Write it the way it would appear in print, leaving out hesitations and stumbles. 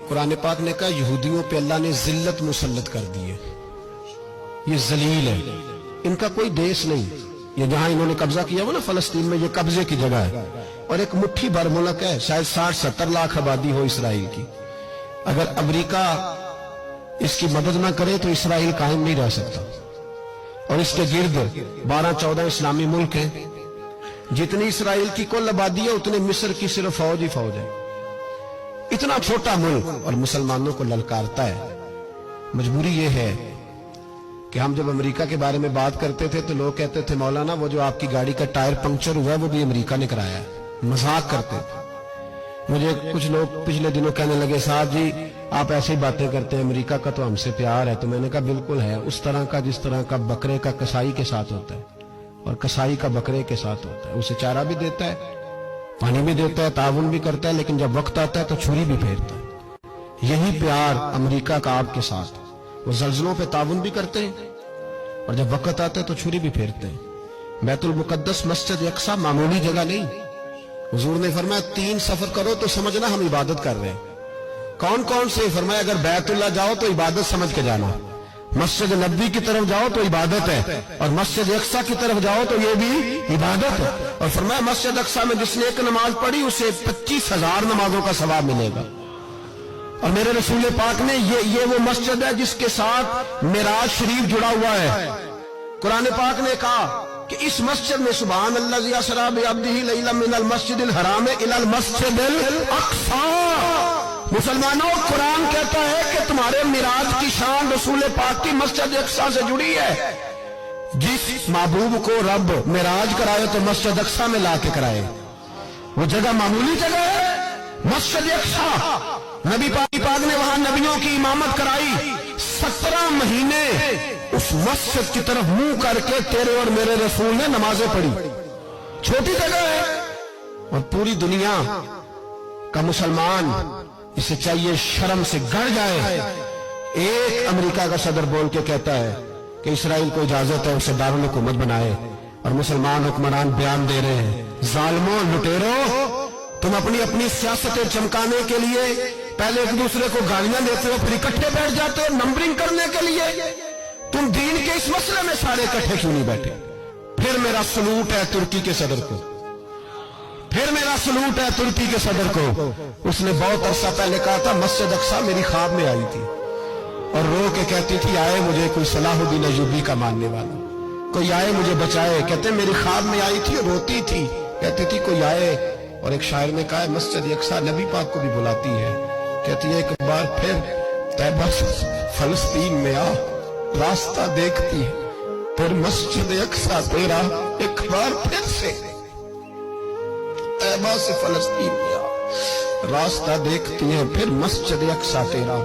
कुरान पाक ने कहा यहूदियों पे अल्लाह ने जिल्लत मुसल्लत कर दी है, ये जलील है, इनका कोई देश नहीं। ये जहां इन्होंने कब्जा किया वो ना फलस्तीन में, ये कब्जे की जगह है और एक मुट्ठी भर मुल्क है, शायद 60-70 लाख आबादी हो इसराइल की। अगर अमेरिका इसकी मदद ना करे तो इसराइल कायम नहीं रह सकता। और इसके गिर्द 12-14 इस्लामी मुल्क हैं। जितनी इसराइल की कुल आबादी है उतने मिस्र की सिर्फ फौज ही फौज है। इतना छोटा मुल्क और मुसलमानों को ललकारता है। मजबूरी ये है कि हम जब अमेरिका के बारे में बात करते थे तो लोग कहते थे मौलाना वो जो आपकी गाड़ी का टायर पंक्चर हुआ है वो भी अमेरिका ने कराया है, मजाक करते थे। मुझे कुछ लोग पिछले दिनों कहने लगे साहब जी आप ऐसी बातें करते हैं, अमेरिका का तो हमसे प्यार है। तो मैंने कहा बिल्कुल है, उस तरह का जिस तरह का बकरे का कसाई के साथ होता है और कसाई का बकरे के साथ होता है। उसे चारा भी देता है, पानी भी देता है, ताउन भी करता है, लेकिन जब वक्त आता है तो छुरी भी फेरता है। यही प्यार अमेरिका का आपके साथ। वो जल्जलों पे ताउन भी करते हैं और जब वक्त आता है तो छुरी भी फेरते हैं। बैतुल मुकद्दस मस्जिद अक्सा मामूली जगह नहीं। हुजूर ने फरमाया 3 सफर करो तो समझना हम इबादत कर रहे हैं। कौन कौन से? फरमाया अगर बैतुल्लाह जाओ तो इबादत समझ के जाना, मस्जिद नबी की तरफ जाओ तो इबादत है, और मस्जिद अक्सा की तरफ जाओ तो ये भी इबादत है। और फरमाया मस्जिद अक्सा में जिसने एक नमाज पढ़ी उसे 25,000 नमाजों का सवाब मिलेगा। और मेरे रसूल पाक ने ये वो मस्जिद है जिसके साथ मिराज शरीफ जुड़ा हुआ है। कुरान पाक ने कहा कि इस मस्जिद में सुभान अल्लाज़ी असरा बिअब्दिही लैला मिनल मस्जिदिल हराम इलल मस्जिदिल अक्सा। मुसलमानों, कुरान कहता है कि तुम्हारे मिराज की शान रसूल पाक की मस्जिद अक्सा से जुड़ी है। जिस महबूब को रब मिराज कराए तो मस्जिद अक्सा में ला के कराए। वो जगह मामूली जगह है, मस्जिद अक्सा। नबी पाक ने वहां नबियों की इमामत कराई। 17 महीने उस मस्जिद की तरफ मुंह करके तेरे और मेरे रसूल ने नमाजें पढ़ी। छोटी जगह है और पूरी दुनिया का मुसलमान इसे चाहिए शर्म से गड़ जाए। एक अमेरिका का सदर बोल के कहता है कि इसराइल को इजाजत है उसे दारुल हुकूमत बनाए, और मुसलमान हुक्मरान बयान दे रहे हैं जालिमों लुटेरों, तुम अपनी अपनी सियासतें चमकाने के लिए पहले एक दूसरे को गालियां देते हो, फिर इकट्ठे बैठ जाते हो नंबरिंग करने के लिए। तुम दीन के इस मसले में सारे इकट्ठे क्यों नहीं बैठे? फिर मेरा सलूट है तुर्की के सदर को, फिर मेरा सलूट है तुर्की के सदर को। उसने बहुत अरसा पहले कहा था मस्जिद अक्सा मेरी ख्वाब में आई थी और रो के कहती थी आए मुझे कोई सलाहुद्दीन अय्यूबी का मानने वाला, कोई आए मुझे बचाए। कहते मेरी ख्वाब में आई थी, रोती थी, कहती थी कोई आए। और एक शायर ने कहा मस्जिद अक्सा नबी पाक को भी बुलाती है, कहती है एक बार फिर तैबा फलस्तीन में आ, रास्ता देखती है फिर मस्जिद अक्सा तेरा, एक बार फिर से तैबा से फलस्तीन में आ, रास्ता देखती है फिर मस्जिद अक्सा तेरा।